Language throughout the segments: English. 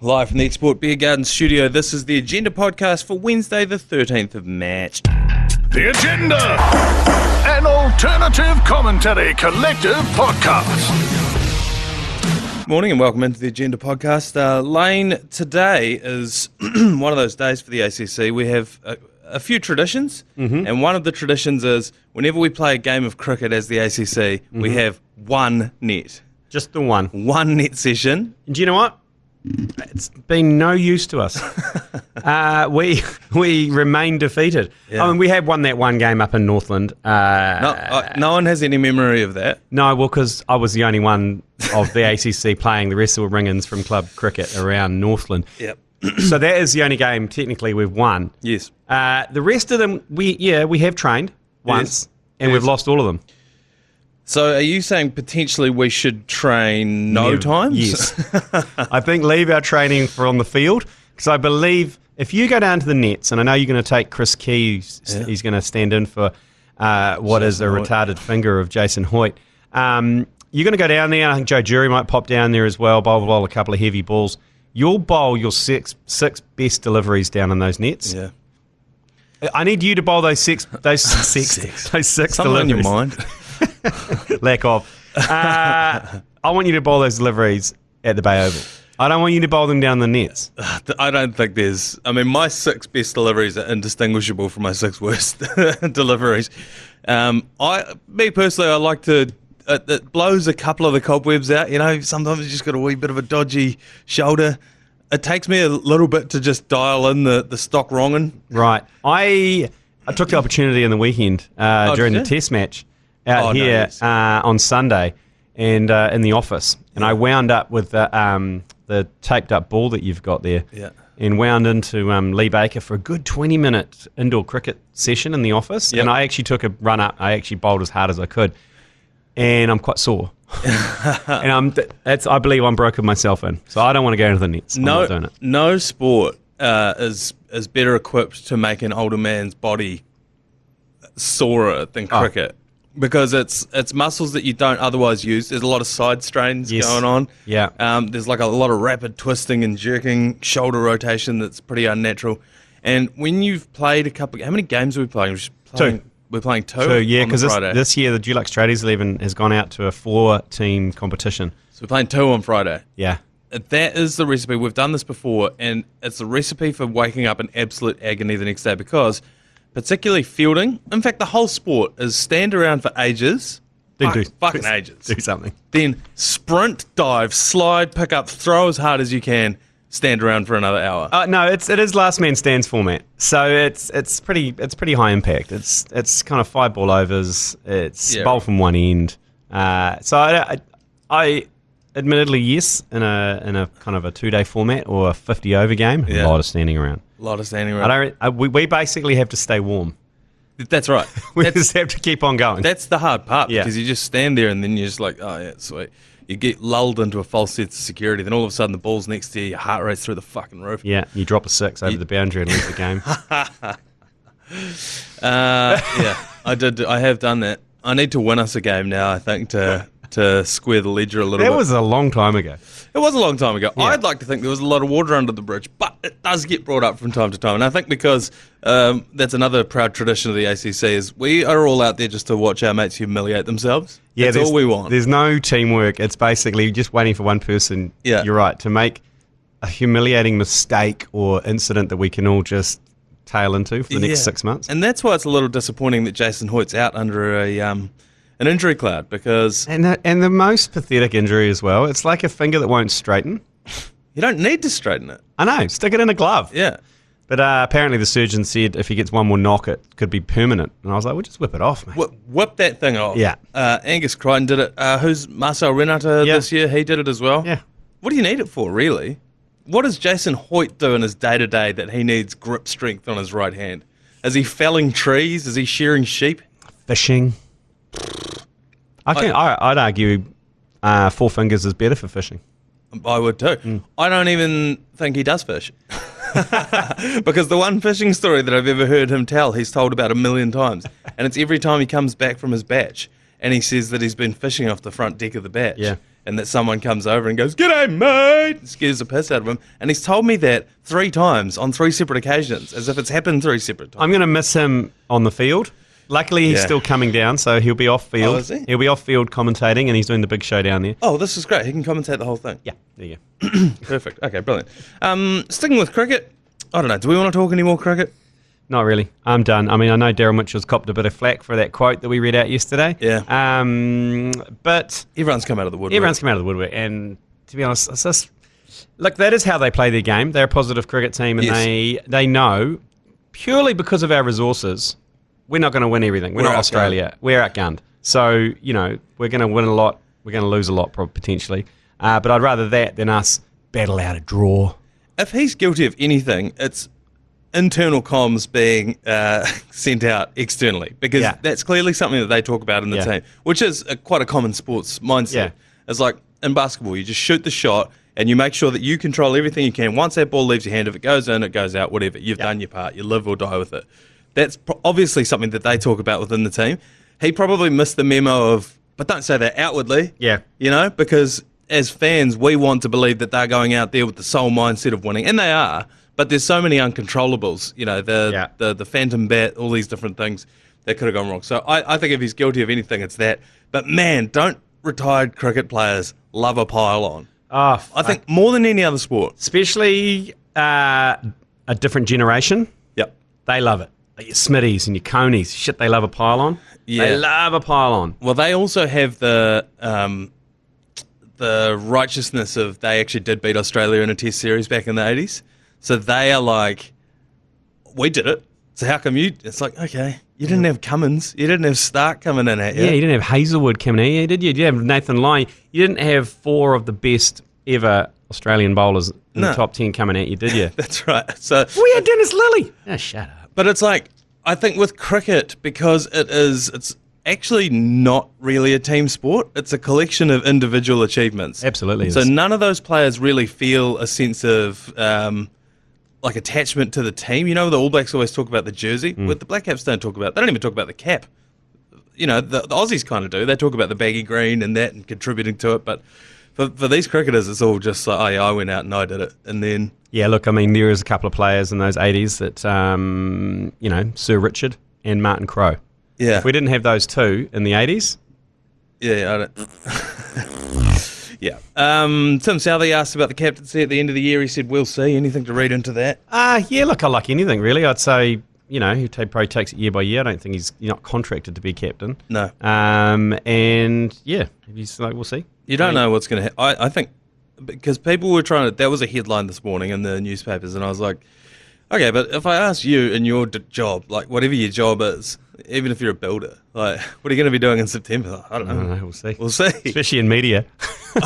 Live from the Export Beer Garden studio, this is the Agenda podcast for Wednesday the 13th of March. The Agenda, an alternative commentary collective podcast. Morning and welcome into the Agenda podcast. Lane, today is one of those days for the ACC. We have a few traditions, and one of the traditions is whenever we play a game of cricket as the ACC, we have one net. Just the one. One net session. And do you know what? It's been no use to us. We remain defeated. Yeah. I mean, we had won that one game up in Northland. No one has any memory of that. No, well, because I was the only one of the ACC playing. The rest were ring-ins from club cricket around Northland. Yep. So that is the only game technically we've won. Yes. The rest of them, we have trained once, and we've lost all of them. So are you saying potentially we should train no times? Yes. I think leave our training for on the field, because I believe if you go down to the nets, and I know you're going to take Chris Keys, he's going to stand in for what is a retarded finger of Jason Hoyt. You're going to go down there. I think Joe Jury might pop down there as well, bowl a couple of heavy balls. You'll bowl your six best deliveries down in those nets. Yeah. I need you to bowl those six Something deliveries. on your mind. Lack of. I want you to bowl those deliveries at the Bay Oval. I don't want you to bowl them down the nets. I don't think there's... I mean, my six best deliveries are indistinguishable from my six worst deliveries. Me personally, I like to... It blows a couple of the cobwebs out. You know, sometimes you just got a wee bit of a dodgy shoulder. It takes me a little bit to just dial in the stock wronging. Right. I took the opportunity in the weekend during the test match out here on Sunday and in the office. And I wound up with the taped up ball that you've got there. Yeah. And wound into Lee Baker for a good 20-minute indoor cricket session in the office. Yep. And I actually took a run up. I actually bowled as hard as I could. And I'm quite sore. And I believe I'm broken myself in. So I don't want to go into the nets. I'm not doing it. No sport is better equipped to make an older man's body sorer than cricket. Because it's muscles that you don't otherwise use. There's a lot of side strains going on. Yeah. There's like a lot of rapid twisting and jerking, shoulder rotation that's pretty unnatural. And when you've played how many games are we playing? Two. We're playing two. Two, yeah, because this this year the Dulux Tradies 11 has gone out to a 4-team competition. So we're playing two on Friday. Yeah. That is the recipe. We've done this before, and it's a recipe for waking up in absolute agony the next day because, particularly fielding, in fact, the whole sport is stand around for ages. Fucking ages. Do something. Then sprint, dive, slide, pick up, throw as hard as you can, stand around for another hour. No, it is last man stands format. So it's pretty high impact. It's kind of 5 ball overs. It's bowl from one end. So I admittedly, yes, in a kind of a 2-day format or a 50 over game, a lot of standing around. A lot of standing around. We basically have to stay warm. That's right. We just have to keep on going. That's the hard part because you just stand there and then you're just like, oh yeah, sweet. You get lulled into a false sense of security. Then all of a sudden the ball's next to you, your heart rate's through the fucking roof. Yeah, you drop a 6 over the boundary and leave the game. Yeah, I have done that. I need to win us a game now, I think, to square the ledger a little bit. That was a long time ago. It was a long time ago. Yeah. I'd like to think there was a lot of water under the bridge, but it does get brought up from time to time. And I think because that's another proud tradition of the ACC is we are all out there just to watch our mates humiliate themselves. Yeah, that's all we want. There's no teamwork. It's basically just waiting for one person, you're right, to make a humiliating mistake or incident that we can all just tail into for the next 6 months. And that's why it's a little disappointing that Jason Hoyt's out under an injury cloud because... And the most pathetic injury as well, it's like a finger that won't straighten. You don't need to straighten it. I know, stick it in a glove. Yeah. But apparently the surgeon said if he gets one more knock, it could be permanent. And I was like, well, just whip it off, mate. Whip that thing off. Yeah. Angus Crichton did it. Who's Marcel Renata this year? He did it as well. Yeah. What do you need it for, really? What does Jason Hoyt do in his day-to-day that he needs grip strength on his right hand? Is he felling trees? Is he shearing sheep? Fishing. I'd argue 4 fingers is better for fishing. I would too. I don't even think he does fish. Because the one fishing story that I've ever heard him tell, he's told about 1 million times. And it's every time he comes back from his batch and he says that he's been fishing off the front deck of the batch. Yeah. and that someone comes over and goes, "G'day, mate," and scares the piss out of him. And he's told me that 3 times on 3 separate occasions, as if it's happened 3 separate times. I'm going to miss him on the field. Luckily, he's still coming down, so he'll be off field. Oh, is he? He'll be off field commentating, and he's doing the big show down there. Oh, this is great. He can commentate the whole thing. Yeah, there you go. Perfect. Okay, brilliant. Sticking with cricket, I don't know. Do we want to talk any more cricket? Not really. I'm done. I mean, I know Daryl Mitchell's copped a bit of flack for that quote that we read out yesterday. Yeah. But Everyone's come out of the woodwork. everyone's come out of the woodwork, and to be honest, it's just, look, that is how they play their game. They're a positive cricket team, and Yes. they know, purely because of our resources, we're not going to win everything. We're not outgunned. Australia. We're outgunned. So, we're going to win a lot. We're going to lose a lot, potentially. But I'd rather that than us battle out a draw. If he's guilty of anything, it's internal comms being sent out externally, because that's clearly something that they talk about in the team, which is quite a common sports mindset. Yeah. It's like in basketball, you just shoot the shot and you make sure that you control everything you can. Once that ball leaves your hand, if it goes in, it goes out, whatever. You've done your part. You live or die with it. That's obviously something that they talk about within the team. He probably missed the memo of, but don't say that outwardly. Yeah. Because as fans, we want to believe that they're going out there with the sole mindset of winning, and they are. But there's so many uncontrollables, the phantom bat, all these different things that could have gone wrong. So I think if he's guilty of anything, it's that. But man, don't retired cricket players love a pile on? Oh, I think more than any other sport. especially a different generation, Yep. they love it. Like your Smitties and your Coneys, shit, they love a pile on. Yeah. They love a pile on. Well, they also have the righteousness of they actually did beat Australia in a test series back in the 80s. So they are like, we did it. So how come you... It's like, okay, you didn't have Cummins. You didn't have Stark coming in at you. Yeah, you didn't have Hazelwood coming in here, did you? You didn't have Nathan Lyon. You didn't have 4 of the best ever Australian bowlers in the top 10 coming at you, did you? That's right. So, We had Dennis Lilly. Oh, shut up. but it's like, I think with cricket, because it's actually not really a team sport. It's a collection of individual achievements. Absolutely. So none of those players really feel a sense of attachment to the team. The All Blacks always talk about the jersey. What the Black Caps don't talk about. They don't even talk about the cap. The Aussies kind of do. They talk about the baggy green and that and contributing to it. But for these cricketers, it's all just like, oh yeah, I went out and I did it. And then... Yeah, look, I mean, there is a couple of players in those 80s that, Sir Richard and Martin Crowe. Yeah. If we didn't have those two in the 80s... Yeah, I don't... Yeah. Tim Southey asked about the captaincy at the end of the year. He said, we'll see. Anything to read into that? Yeah, look, I like anything, really. I'd say, he probably takes it year by year. I don't think he's not contracted to be captain. No. And, yeah, he's like, we'll see. You don't know what's going to happen. I think, because people were trying to... That was a headline this morning in the newspapers, and I was like, okay, but if I ask you in your job, like whatever your job is, even if you're a builder, like what are you going to be doing in September? Like, I don't know. We'll see. We'll see. Especially in media. Where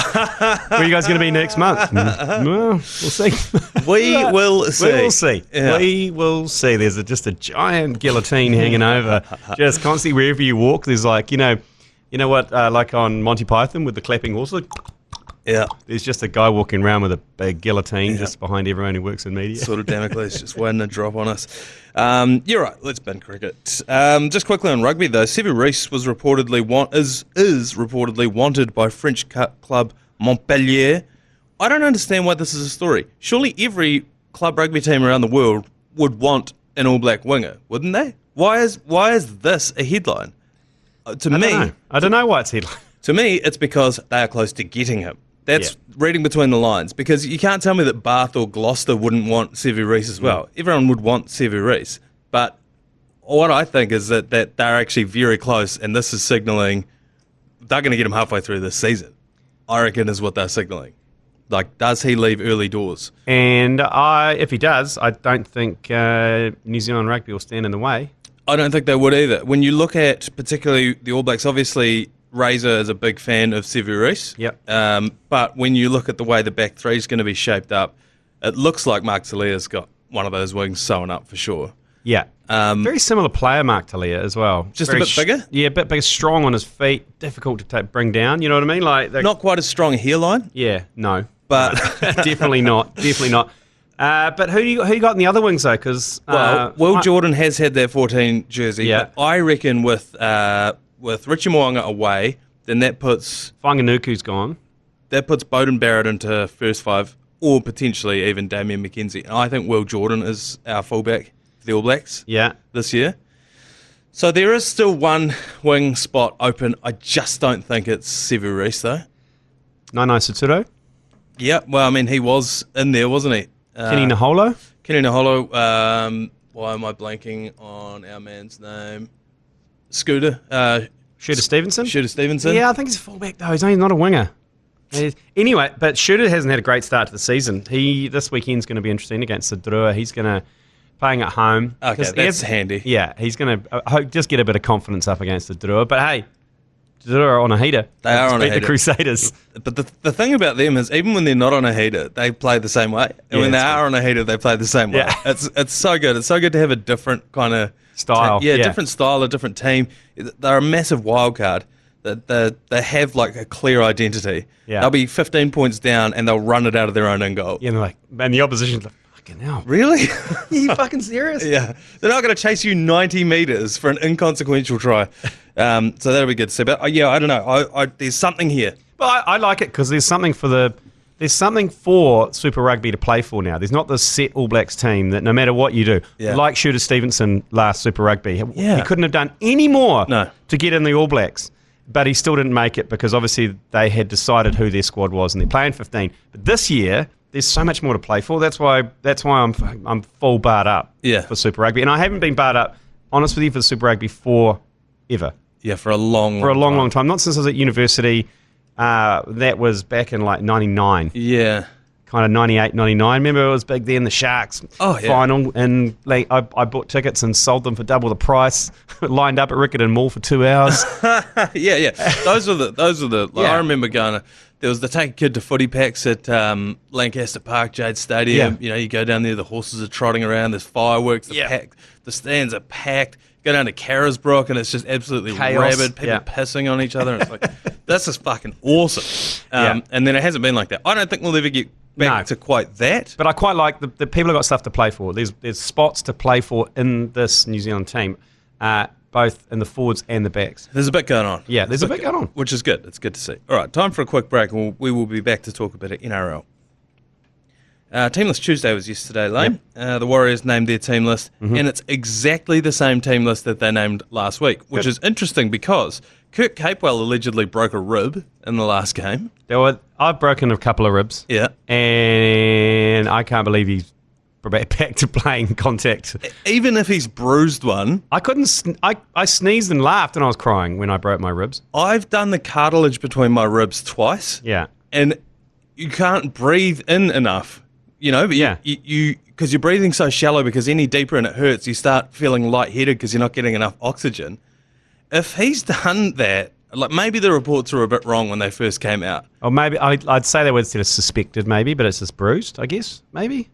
are you guys going to be next month? Well, we'll see. We will see. We will see. Yeah. We will see. There's just a giant guillotine hanging over, just constantly wherever you walk. There's like, you know what, like on Monty Python with the clapping horses. Yeah. There's just a guy walking around with a big guillotine just behind everyone who works in media. Sort of Damocles just waiting to drop on us. You're right. Let's bin cricket. Just quickly on rugby though, Sevu Reece was reportedly is reportedly wanted by French club Montpellier. I don't understand why this is a story. Surely every club rugby team around the world would want an All Black winger, wouldn't they? Why is this a headline? I don't know why it's headline. To me, it's because they are close to getting him. That's reading between the lines, because you can't tell me that Bath or Gloucester wouldn't want Sevu Reece as well. Everyone would want Sevu Reece. But what I think is that they're actually very close, and this is signalling they're going to get him halfway through this season. I reckon is what they're signalling. Like, does he leave early doors? And if he does, I don't think New Zealand rugby will stand in the way. I don't think they would either. When you look at particularly the All Blacks, obviously Razor is a big fan of Sevu Reece. Yep. But when you look at the way the back three is going to be shaped up, it looks like Mark Talia's got one of those wings sewn up for sure. Yeah. Very similar player, Mark Talia, as well. Just Very a bit bigger? Yeah, a bit bigger, strong on his feet, difficult to bring down, you know what I mean? Like Not quite as strong a hairline. Yeah, no. But definitely not. Definitely not. But who you got in the other wings, though? Because Will Jordan has had that 14 jersey. Yeah. But I reckon with Richie Mo'unga away, then that puts... Whanganuku's gone. that puts Bowden Barrett into first 5, or potentially even Damien McKenzie. And I think Will Jordan is our fullback for the All Blacks this year. So there is still one wing spot open. I just don't think it's Sevu Reece, though. Nanae Saturo. Yeah, well, I mean, he was in there, wasn't he? Kenny Naholo. Kenny Naholo. Why am I blanking on our man's name? Shooter Stevenson. Shooter Stevenson. Yeah, I think he's a fullback, though. He's not a winger. Anyway, but Shooter hasn't had a great start to the season. This weekend's going to be interesting against the Drua. He's going to playing at home. Okay, that's handy. Yeah, he's going to just get a bit of confidence up against the Drua. But hey, the Drua are on a heater. They are on a heater. The Crusaders. But the thing about them is, even when they're not on a heater, they play the same way. And when they are on a heater, they play the same way. Yeah. It's so good. It's so good to have a different kind of style. Different style, a different team. They're a massive wild card. They have like a clear identity. Yeah. They'll be 15 points down and they'll run it out of their own end goal. Yeah, and the opposition's like, fucking hell. Really? Are you fucking serious? Yeah. They're not going to chase you 90 metres for an inconsequential try. So that'll be good to see. But I don't know. There's something here. But I like it because there's something for Super Rugby to play for now. There's not this set All Blacks team that no matter what you do, like Shooter Stevenson last Super Rugby, he couldn't have done any more to get in the All Blacks. But he still didn't make it because obviously they had decided who their squad was and they're playing 15. But this year, there's so much more to play for. That's why I'm full barred up for Super Rugby. And I haven't been barred up, honest with you, for Super Rugby ever. Yeah, for a long time. Not since I was at university. That was back in like 99. Yeah. Kind of 98, 99. Remember it was big then, the Sharks final. And I bought tickets and sold them for double the price. Lined up at Riccarton Mall for 2 hours. Yeah. Those were the. I remember going. There was the take a kid to footy packs at Lancaster Park, Jade Stadium. Yeah. You go down there, the horses are trotting around. There's fireworks. The stands are packed. Go down to Carisbrook and it's just absolutely chaos. rabid. People pissing on each other. And it's like, this is fucking awesome. And then it hasn't been like that. I don't think we'll ever get back to quite that. But I quite like the people have got stuff to play for. There's spots to play for in this New Zealand team, both in the forwards and the backs. There's a bit going on. Yeah, there's a bit going on. Which is good. It's good to see. All right, time for a quick break and we will be back to talk a bit of NRL. Team list Tuesday was yesterday, Lane. The Warriors named their team list, and it's exactly the same team list that they named last week, which is interesting because Kirk Capewell allegedly broke a rib in the last game. I've broken a couple of ribs. Yeah. And I can't believe he's back to playing contact. Even if he's bruised one. I sneezed and laughed and I was crying when I broke my ribs. I've done the cartilage between my ribs twice. Yeah. And you can't breathe in enough. But you because you're breathing so shallow because any deeper and it hurts, you start feeling lightheaded because you're not getting enough oxygen. If he's done that, like maybe the reports were a bit wrong when they first came out. Or maybe I'd say they would instead of suspected maybe, but it's just bruised, I guess, maybe.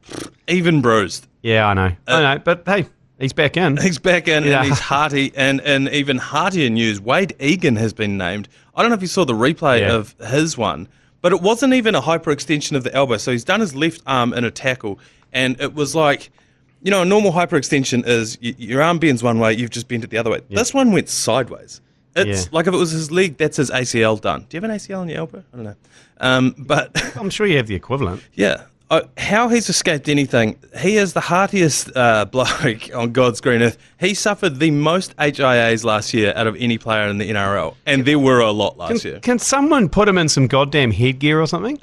Even bruised. Yeah, I know. But hey, he's back in. He's back in and he's hearty. And even heartier news, Wade Egan has been named. I don't know if you saw the replay of his one. But it wasn't even a hyperextension of the elbow. So he's done his left arm in a tackle. And it was like, a normal hyperextension is your arm bends one way, you've just bent it the other way. Yeah. This one went sideways. It's like if it was his leg, that's his ACL done. Do you have an ACL in your elbow? I don't know. But I'm sure you have the equivalent. Yeah. How he's escaped anything, he is the heartiest bloke on God's green earth. He suffered the most HIAs last year out of any player in the NRL, and there were a lot last year. Can someone put him in some goddamn headgear or something?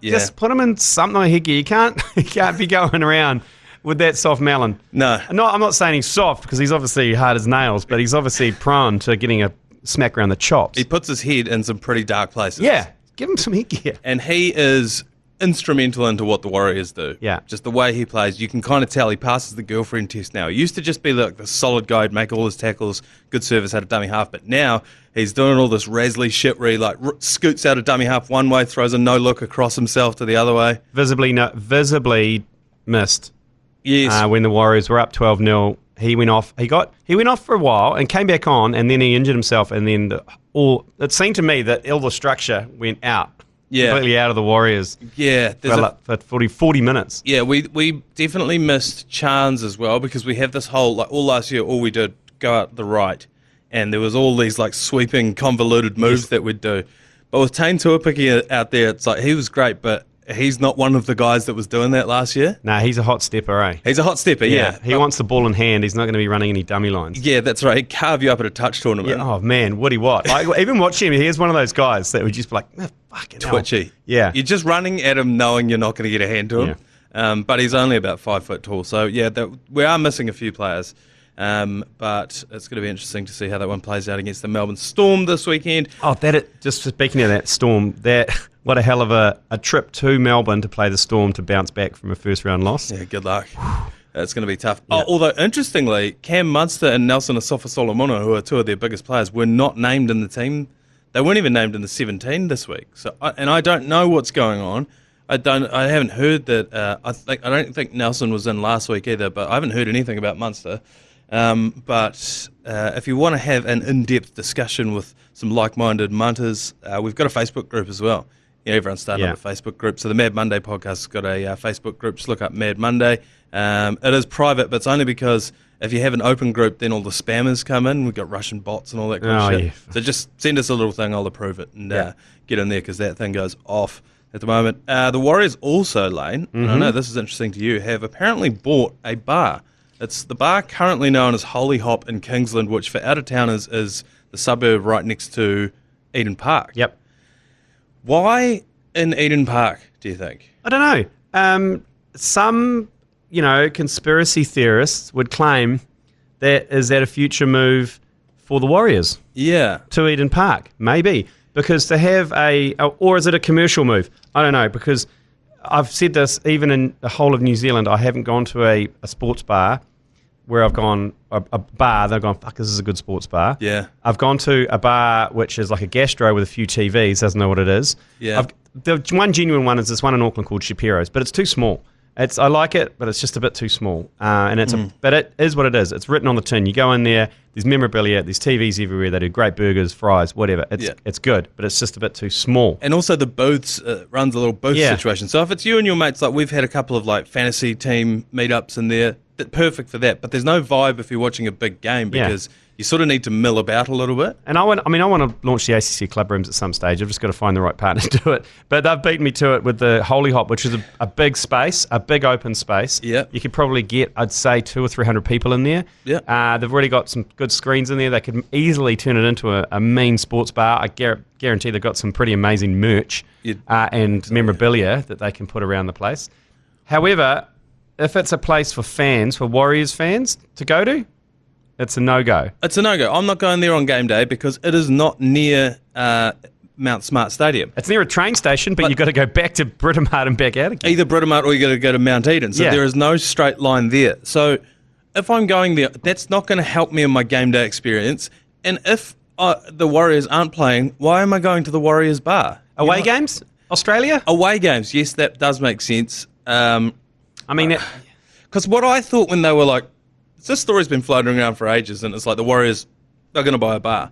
Just put him in something like headgear. You can't be going around with that soft melon. No. I'm not saying he's soft because he's obviously hard as nails, but he's obviously prone to getting a smack around the chops. He puts his head in some pretty dark places. Yeah, give him some headgear. And he is instrumental into what the Warriors do. Yeah. Just the way he plays. You can kind of tell he passes the girlfriend test now. He used to just be like the solid guy, he'd make all his tackles, good service out of dummy half, but now he's doing all this Rasley shit where he scoots out of dummy half one way, throws a no-look across himself to the other way. Visibly missed. Yes. When the Warriors were up 12-0, he went off. He went off for a while and came back on, and then he injured himself, and then it seemed to me that all the structure went out. Yeah. Completely out of the Warriors. Yeah. For 40 minutes. Yeah, we definitely missed Chance as well because we have this whole, all last year, all we did, go out the right. And there was all these sweeping, convoluted moves that we'd do. But with Tane Tuapiki out there, it's like he was great, but he's not one of the guys that was doing that last year. Nah, he's a hot stepper, eh? He's a hot stepper, yeah. He wants the ball in hand. He's not going to be running any dummy lines. Yeah, that's right. He'd carve you up at a touch tournament. Yeah, oh, man, Woody Watt. Like, even watching him, he is one of those guys that would just be like, fucking hell. Twitchy. Yeah. You're just running at him knowing you're not going to get a hand to him. But he's only about 5 foot tall. So, yeah, we are missing a few players. But it's going to be interesting to see how that one plays out against the Melbourne Storm this weekend. Oh, just speaking of that Storm, what a hell of a trip to Melbourne to play the Storm to bounce back from a first round loss. Yeah, good luck. That's going to be tough. Yeah. Although, interestingly, Cam Munster and Nelson Asafa-Solomona, who are two of their biggest players, were not named in the team. They weren't even named in the 17 this week. So, I don't know what's going on. I haven't heard that. I don't think Nelson was in last week either, but I haven't heard anything about Munster. But if you want to have an in-depth discussion with some like-minded munters, we've got a Facebook group as well. Yeah, everyone's starting up a Facebook group. So the Mad Monday podcast has got a Facebook group. Just look up Mad Monday. It is private, but it's only because if you have an open group, then all the spammers come in. We've got Russian bots and all that kind of shit. Yeah. So just send us a little thing. I'll approve it and get in there because that thing goes off at the moment. The Warriors also, Lane, and I know this is interesting to you, have apparently bought a bar. It's the bar currently known as Holy Hop in Kingsland, which for out-of-towners is the suburb right next to Eden Park. Yep. Why in Eden Park, do you think? I don't know. Some, conspiracy theorists would claim that is that a future move for the Warriors? Yeah. To Eden Park, maybe. Because to have or is it a commercial move? I don't know, because I've said this, even in the whole of New Zealand, I haven't gone to a sports bar where I've gone, a bar, they've gone, fuck, this is a good sports bar. Yeah. I've gone to a bar which is like a gastro with a few TVs, doesn't know what it is. Yeah. The one genuine one is this one in Auckland called Shapiro's, but it's too small. I like it, but it's just a bit too small. But it is what it is. It's written on the tin. You go in there, there's memorabilia, there's TVs everywhere, they do great burgers, fries, whatever. It's good, but it's just a bit too small. And also the booths, runs a little booth situation. So if it's you and your mates, like we've had a couple of like fantasy team meetups in there, perfect for that. But there's no vibe if you're watching a big game because you sort of need to mill about a little bit. And I want to launch the ACC Clubrooms at some stage. I've just got to find the right partner to do it. But they've beaten me to it with the Holy Hop, which is a big space, a big open space. Yeah. You could probably get, I'd say, 200 or 300 people in there. Yeah. They've already got some good screens in there. They could easily turn it into a mean sports bar. I guarantee they've got some pretty amazing merch and memorabilia that they can put around the place. However, if it's a place for fans, for Warriors fans to go to, it's a no-go. It's a no-go. I'm not going there on game day because it is not near Mount Smart Stadium. It's near a train station, but you've got to go back to Britomart and back out again. Either Britomart or you got to go to Mount Eden. So there is no straight line there. So if I'm going there, that's not going to help me in my game day experience. And if the Warriors aren't playing, why am I going to the Warriors bar? Away games? Australia? Away games, yes, that does make sense. Because what I thought when they were like, this story's been floating around for ages, and it's like the Warriors, they're going to buy a bar.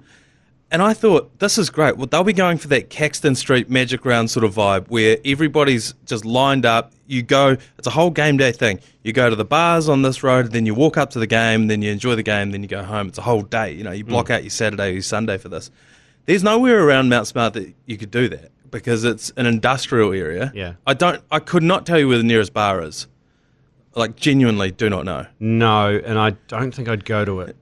And I thought, this is great. Well, they'll be going for that Caxton Street Magic Round sort of vibe where everybody's just lined up. You go, it's a whole game day thing. You go to the bars on this road, then you walk up to the game, then you enjoy the game, then you go home. It's a whole day. You block out your Saturday or your Sunday for this. There's nowhere around Mount Smart that you could do that because it's an industrial area. Yeah. I could not tell you where the nearest bar is. Like, genuinely do not know. No, and I don't think I'd go to it.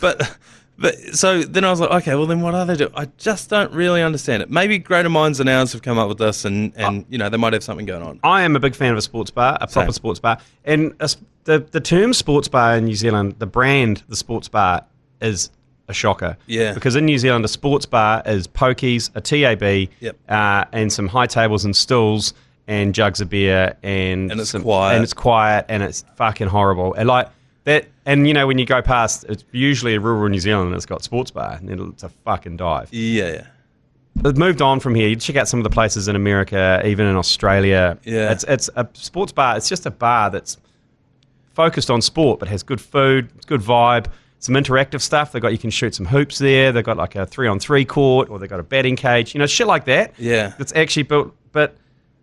But so then I was like, okay, well then what are they doing? I just don't really understand it. Maybe greater minds than ours have come up with this and they might have something going on. I am a big fan of a sports bar, a proper sports bar. And the term sports bar in New Zealand, the brand, the sports bar, is a shocker. Yeah. Because in New Zealand, a sports bar is pokies, a TAB, and some high tables and stools, and jugs of beer, and it's quiet, and it's fucking horrible. And like that, and when you go past, it's usually a rural New Zealand, and it's got sports bar, and it's a fucking dive. Yeah. It's moved on from here. You check out some of the places in America, even in Australia. Yeah. It's a sports bar. It's just a bar that's focused on sport, but has good food, good vibe, some interactive stuff. You can shoot some hoops there. They've got like a 3-on-3 court, or they've got a batting cage. Shit like that. Yeah. It's actually built, but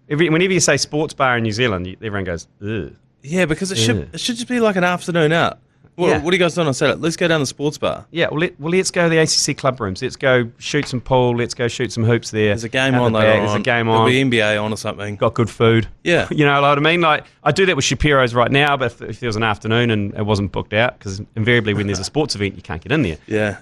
whenever you say sports bar in New Zealand, everyone goes, ugh. Yeah, because it should just be like an afternoon out. What are you guys doing on Saturday? Let's go down the sports bar. Yeah, let's go to the ACC Clubrooms. Let's go shoot some pool. Let's go shoot some hoops there. There's a game on later on. There's a game on. There'll be NBA on or something. Got good food. Yeah. You know what I mean? Like, I do that with Shapiro's right now, but if there was an afternoon and it wasn't booked out, because invariably when there's a sports event, you can't get in there. Yeah.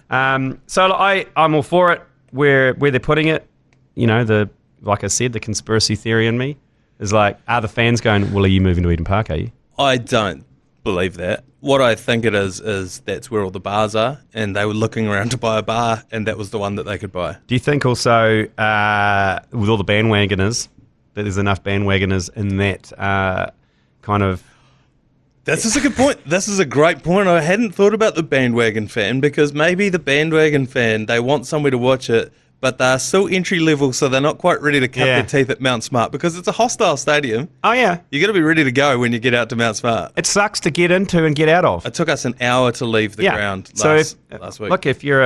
So I'm all for it. Where they're putting it, you know, like I said, the conspiracy theory in me is like, are the fans going, well, are you moving to Eden Park, are you? I don't believe that. What I think it is that's where all the bars are, and they were looking around to buy a bar, and that was the one that they could buy. Do you think also, with all the bandwagoners, that there's enough bandwagoners in that kind of... This is a good point. This is a great point. I hadn't thought about the bandwagon fan, because maybe the bandwagon fan, they want somewhere to watch it, but they're still entry level, so they're not quite ready to cut their teeth at Mount Smart, because it's a hostile stadium. Oh, yeah. You got to be ready to go when you get out to Mount Smart. It sucks to get into and get out of. It took us an hour to leave the ground last week. Look, if you're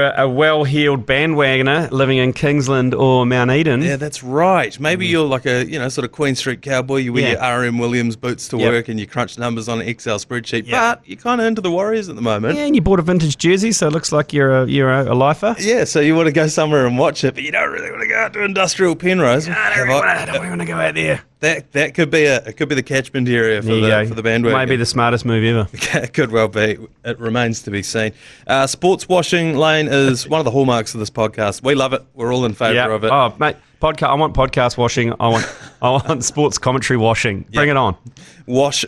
a well-heeled bandwagoner living in Kingsland or Mount Eden... Yeah, that's right. Maybe you're like a, sort of Queen Street cowboy. You wear your RM Williams boots to work and you crunch numbers on an Excel spreadsheet. But you're kind of into the Warriors at the moment. Yeah, and you bought a vintage jersey, so it looks like you're a lifer. Yeah, so you want to go somewhere and watch it, but you don't really want to go out to industrial Penrose. I don't really want to go out there. That could be the catchment area for the bandwagon. Might be the smartest move ever. It could well be. It remains to be seen. Sports washing, Lane, is one of the hallmarks of this podcast. We love it. We're all in favour of it. Oh, mate, I want podcast washing. I want sports commentary washing. Bring it on. Wash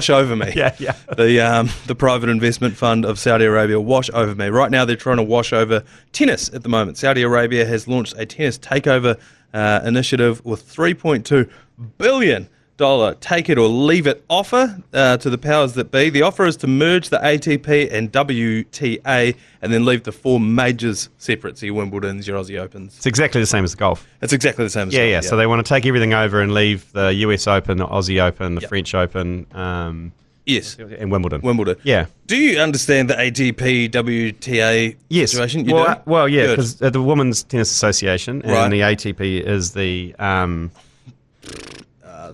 over me. Yeah. The private investment fund of Saudi Arabia, wash over me. Right now they're trying to wash over tennis at the moment. Saudi Arabia has launched a tennis takeover initiative with $3.2 billion take it or leave it offer to the powers that be. The offer is to merge the ATP and WTA and then leave the four majors separate. So your Wimbledons, your Aussie Opens. It's exactly the same as golf. It's exactly the same as golf. Yeah. So they want to take everything over and leave the US Open, the Aussie Open, the French Open, yes, and Wimbledon. Yeah. Do you understand the ATP WTA situation? You do? Well, yeah, because the Women's Tennis Association and the ATP is the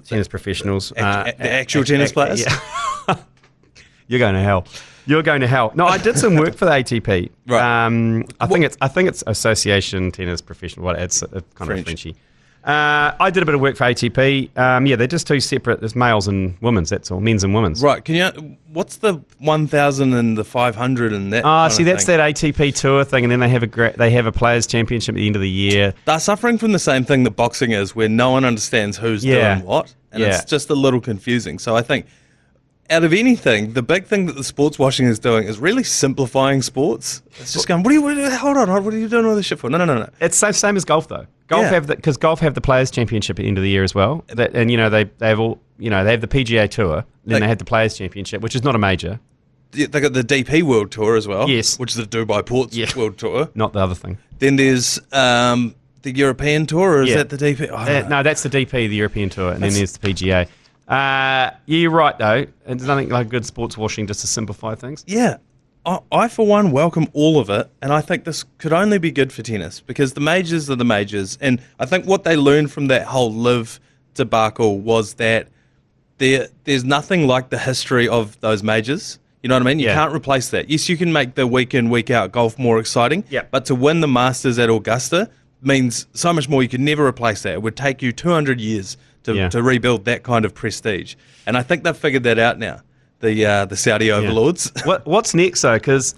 tennis professionals. The actual tennis players? Yeah. You're going to hell. No, I did some work for the ATP. Right. I think it's Association Tennis Professional. It's kind of Frenchy. I did a bit of work for ATP. They're just two separate. There's males and women's. That's all. Men's and women's. Right. What's the 1,000 and the 500 and that? That's that ATP tour thing, and then they have a players' championship at the end of the year. They're suffering from the same thing that boxing is, where no one understands who's doing what, and it's just a little confusing. So I think, out of anything, the big thing that the sports washing is doing is really simplifying sports. It's just going, hold on, what are you doing all this shit for? No. It's the same as golf, though. Golf have the Players Championship at the end of the year as well, they have the PGA Tour, then they have the Players Championship, which is not a major. They got the DP World Tour as well, yes, which is the Dubai Ports World Tour, not the other thing. Then there's the European Tour, or is that the DP? No, that's the DP, the European Tour, and then there's the PGA. You're right though. There's nothing like good sports washing just to simplify things. Yeah. I, for one, welcome all of it, and I think this could only be good for tennis, because the majors are the majors, and I think what they learned from that whole live debacle was that there's nothing like the history of those majors. You know what I mean? You can't replace that. Yes, you can make the week in, week out golf more exciting, but to win the Masters at Augusta means so much more. You could never replace that. It would take you 200 years to rebuild that kind of prestige, and I think they've figured that out now. The Saudi overlords. What's next though? Because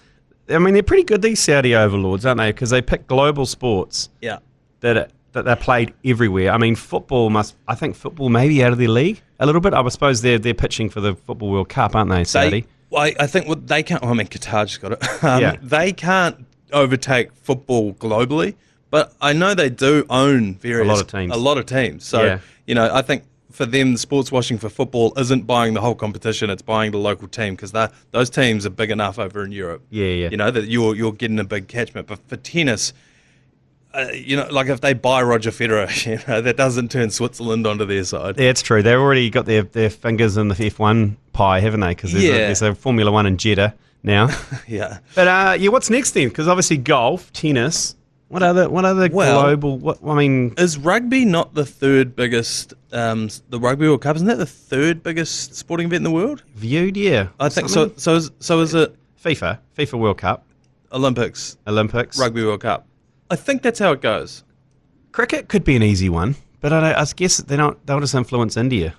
I mean, they're pretty good, these Saudi overlords, aren't they? Because they pick global sports. Yeah. That they're played everywhere. I mean, football may be out of their league a little bit. I suppose they're pitching for the Football World Cup, aren't they, Saudi? I think what they can't. I mean, Qatar just got it. They can't overtake football globally, but I know they do own a lot of teams. So I think, for them, the sports washing for football isn't buying the whole competition; it's buying the local team, because those teams are big enough over in Europe. Yeah. That you're getting a big catchment. But for tennis, like if they buy Roger Federer, that doesn't turn Switzerland onto their side. Yeah, it's true. They've already got their fingers in the F1 pie, haven't they? Because there's a Formula One in Jeddah now. Yeah. But what's next then? Because obviously golf, tennis. What other global? What I mean, Is rugby not the third biggest? The Rugby World Cup, isn't that the third biggest sporting event in the world? viewed, yeah. I think so. So is it FIFA World Cup, Olympics, Rugby World Cup? I think that's how it goes. Cricket could be an easy one, but I guess they'll just influence India.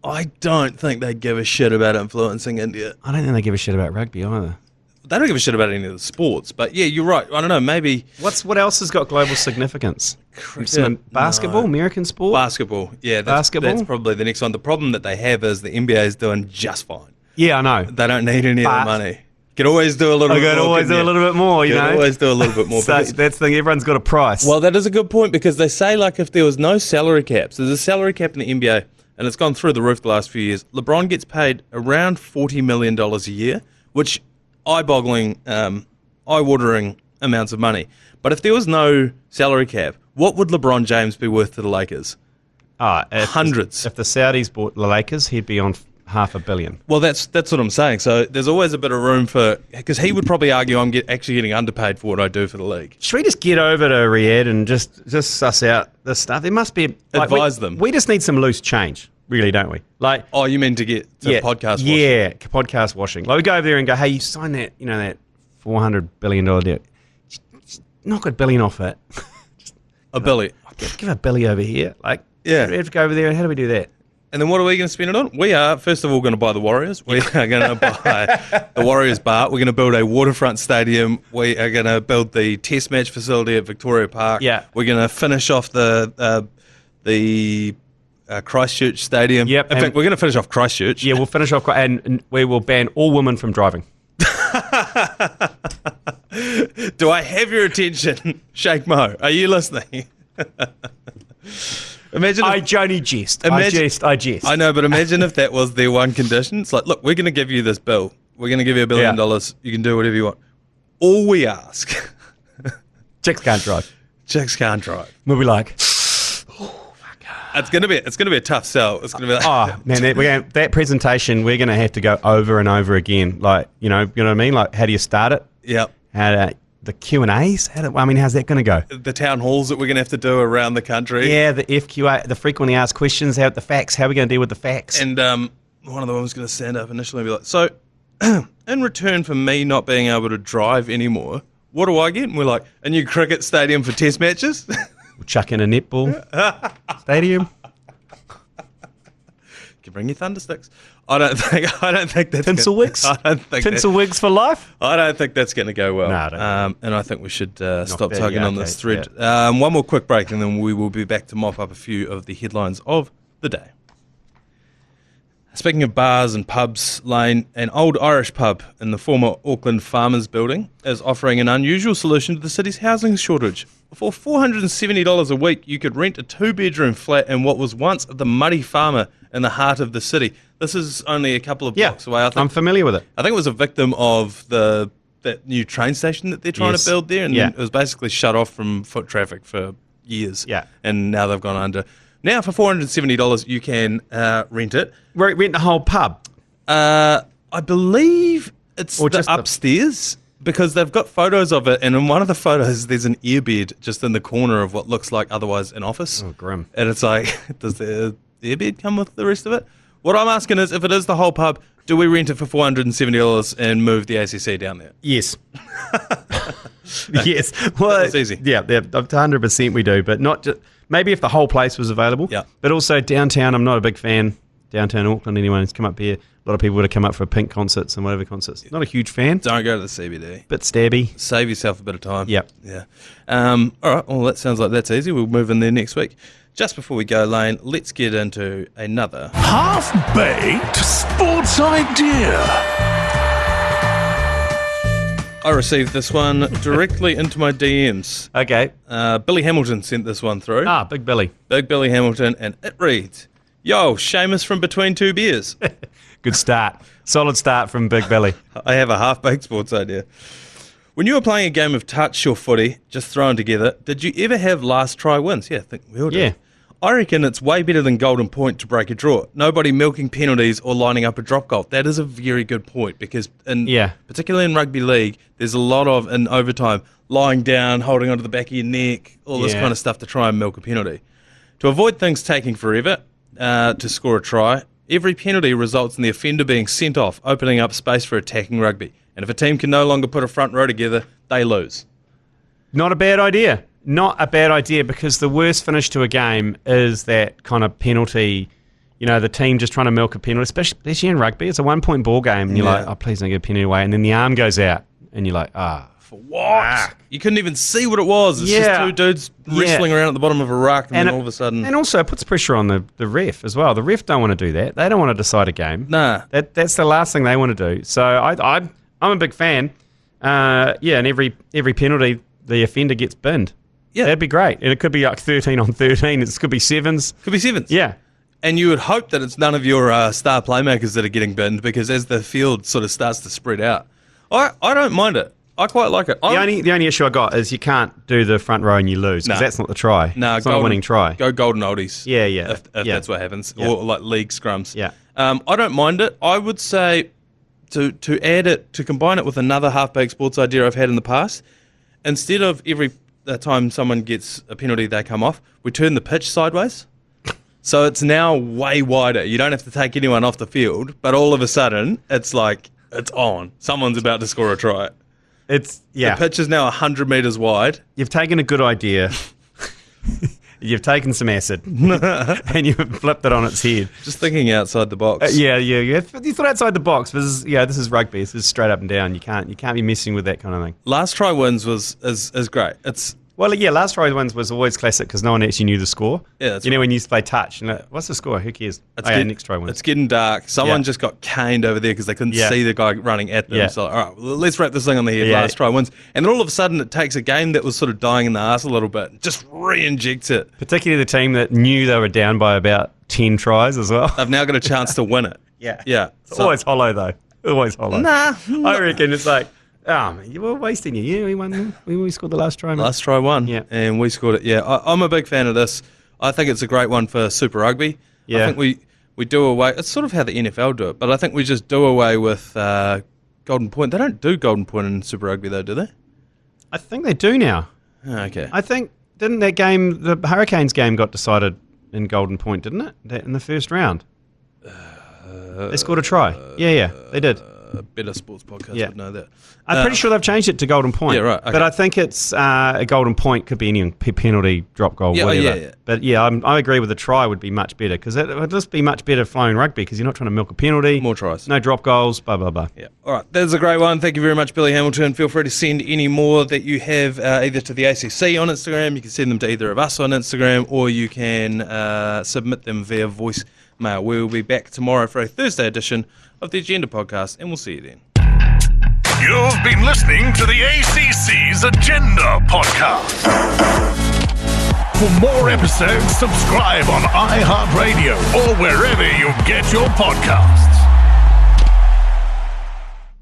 I don't think they give a shit about influencing India. I don't think they give a shit about rugby either. They don't give a shit about any of the sports, but yeah, you're right. I don't know, maybe What else has got global significance? Basketball, no. American sport? Basketball. Yeah, that's probably the next one. The problem that they have is the NBA is doing just fine. Yeah, I know. They don't need any of the money. Could always do a little bit more. Could always do a little bit more, you know. Always do a little bit more. So that's the thing, everyone's got a price. Well, that is a good point because they say like if there was no salary caps, there's a salary cap in the NBA and it's gone through the roof the last few years. LeBron gets paid around $40 million a year, which eye-watering amounts of money. But if there was no salary cap, what would LeBron James be worth to the Lakers? Hundreds. If the Saudis bought the Lakers, he'd be on $500 million. Well, that's what I'm saying. So there's always a bit of room for, because he would probably argue I'm actually getting underpaid for what I do for the league. Should we just get over to Riyadh and just suss out this stuff? There must be advise them. We just need some loose change, really, don't we? Like, oh, you mean to get to podcast washing? Yeah, podcast washing. Like we go over there and go, hey, you signed that, that $400 billion deal. Just knock $1 billion off it. A billy. Give $1 billion over here. Like, yeah, we have to go over there. And how do we do that? And then what are we going to spend it on? We are, first of all, going to buy the Warriors. We are going to buy the Warriors bar. We're going to build a waterfront stadium. We are going to build the test match facility at Victoria Park. Yeah. We're going to finish off the Christchurch Stadium. Yep. In fact, we're going to finish off Christchurch. Yeah, we'll finish off, and we will ban all women from driving. Do I have your attention, Sheikh Mo? Are you listening? Imagine I only jest. I jest. I know, but imagine if that was their one condition. It's like, look, we're going to give you this bill. We're going to give you $1 billion. You can do whatever you want. All we ask. Chicks can't drive. Chicks can't drive. We'll be like, it's going to be a tough sell. It's going to be like, oh man, that presentation we're going to have to go over and over again. Like, you know what I mean? Like, how do you start it? Yep. The Q&As? How's that going to go? The town halls that we're going to have to do around the country. Yeah, the FQA, the frequently asked questions, the facts, how are we going to deal with the facts? And one of the ones going to stand up initially and be like, so, in return for me not being able to drive anymore, what do I get? And we're like, a new cricket stadium for test matches? We'll chuck in a netball stadium. You can bring your thundersticks. I don't think that's tinsel wigs. Tinsel wigs for life. I don't think that's going to go well. No, I don't and I think we should stop tugging on this thread. Yeah. One more quick break, and then we will be back to mop up a few of the headlines of the day. Speaking of bars and pubs, Lane, an old Irish pub in the former Auckland Farmers Building is offering an unusual solution to the city's housing shortage. For $470 a week, you could rent a 2-bedroom flat in what was once the Muddy Farmer in the heart of the city. This is only a couple of blocks away. I'm familiar with it. I think it was a victim of that new train station that they're trying to build there, and it was basically shut off from foot traffic for years. Yeah, and now they've gone under. Now for $470, you can rent it. Rent the whole pub. I believe it's just upstairs. Because they've got photos of it, and in one of the photos, there's an airbed just in the corner of what looks like otherwise an office. Oh, grim. And it's like, does the airbed come with the rest of it? What I'm asking is, if it is the whole pub, do we rent it for $470 and move the ACC down there? Yes. Yes. Well, it's easy. Yeah, 100% we do, but not just, maybe if the whole place was available. Yeah. But also downtown, I'm not a big fan. Downtown Auckland, anyone who's come up here, a lot of people would have come up for Pink concerts and whatever concerts. Not a huge fan. Don't go to the CBD. Bit stabby. Save yourself a bit of time. Yep. Yeah. All right. Well, that sounds like that's easy. We'll move in there next week. Just before we go, Lane, let's get into another half-baked sports idea. I received this one directly into my DMs. Okay. Billy Hamilton sent this one through. Big Billy. Big Billy Hamilton, and it reads, "Yo, Seamus from Between Two Beers." Good start. Solid start from Big Billy. I have a half-baked sports idea. When you were playing a game of touch or footy, just thrown together, did you ever have last try wins? Yeah, I think we all did. Yeah. I reckon it's way better than golden point to break a draw. Nobody milking penalties or lining up a drop goal. That is a very good point because, particularly in rugby league, there's a lot of, in overtime, lying down, holding onto the back of your neck, all this kind of stuff to try and milk a penalty. To avoid things taking forever to score a try, every penalty results in the offender being sent off, opening up space for attacking rugby. And if a team can no longer put a front row together, they lose. Not a bad idea. Not a bad idea, because the worst finish to a game is that kind of penalty, the team just trying to milk a penalty, especially in rugby. It's a 1 point ball game, and you're like, oh, please don't get a penalty away. And then the arm goes out, and you're like, for what? You couldn't even see what it was. It's just two dudes wrestling around at the bottom of a ruck, and then all of a sudden... And also it puts pressure on the ref as well. The ref don't want to do that. They don't want to decide a game. Nah. That's the last thing they want to do. So I'm a big fan. And every penalty, the offender gets binned. Yeah. That'd be great. And it could be like 13 on 13. It could be sevens. Could be sevens. Yeah. And you would hope that it's none of your star playmakers that are getting binned, because as the field sort of starts to spread out, I don't mind it. I quite like it. The only issue I got is you can't do the front row and you lose, because that's not the try. No, it's not a winning try. Go golden oldies. Yeah. If that's what happens, or like league scrums. Yeah. I don't mind it. I would say to combine it with another half-baked sports idea I've had in the past, instead of every time someone gets a penalty they come off, we turn the pitch sideways. So it's now way wider. You don't have to take anyone off the field, but all of a sudden it's like it's on. Someone's about to score a try. The pitch is now 100 metres wide. You've taken a good idea. You've taken some acid and you've flipped it on its head. Just thinking outside the box. You thought outside the box. But this is rugby. This is straight up and down. You can't be messing with that kind of thing. Last try wins is great. Last try wins was always classic because no one actually knew the score. Yeah, that's when you used to play touch. And what's the score? Who cares? Next try wins. It's getting dark. Someone just got caned over there because they couldn't see the guy running at them. Yeah. So, all right, let's wrap this thing on the head. Last try wins. And then all of a sudden it takes a game that was sort of dying in the arse a little bit and just re-injects it. Particularly the team that knew they were down by about 10 tries as well. They've now got a chance to win it. Yeah. It's always hollow, though. Always hollow. Nah. I reckon it's like... Oh, man, you were wasting it. Yeah, we won. We scored the last try, man. Last try won. Yeah. And we scored it. Yeah, I'm a big fan of this. I think it's a great one for Super Rugby. Yeah. I think we do away... It's sort of how the NFL do it, but I think we just do away with Golden Point. They don't do Golden Point in Super Rugby, though, do they? I think they do now. Oh, okay. I think... Didn't that game... The Hurricanes game got decided in Golden Point, didn't it? In the first round. They scored a try. Yeah, they did. A better sports podcast would know that. I'm pretty sure they've changed it to Golden Point. Yeah, right. Okay. But I think it's a Golden Point could be any penalty, drop goal, whatever. Yeah. But I agree with the try would be much better, because it would just be much better flowing rugby, because you're not trying to milk a penalty. More tries. No drop goals, blah, blah, blah. Yeah. All right. That's a great one. Thank you very much, Billy Hamilton. Feel free to send any more that you have either to the ACC on Instagram. You can send them to either of us on Instagram, or you can submit them via voicemail. We will be back tomorrow for a Thursday edition of the Agenda podcast, and we'll see you then. You've been listening to the ACC's Agenda podcast. For more episodes, subscribe on iHeartRadio or wherever you get your podcasts.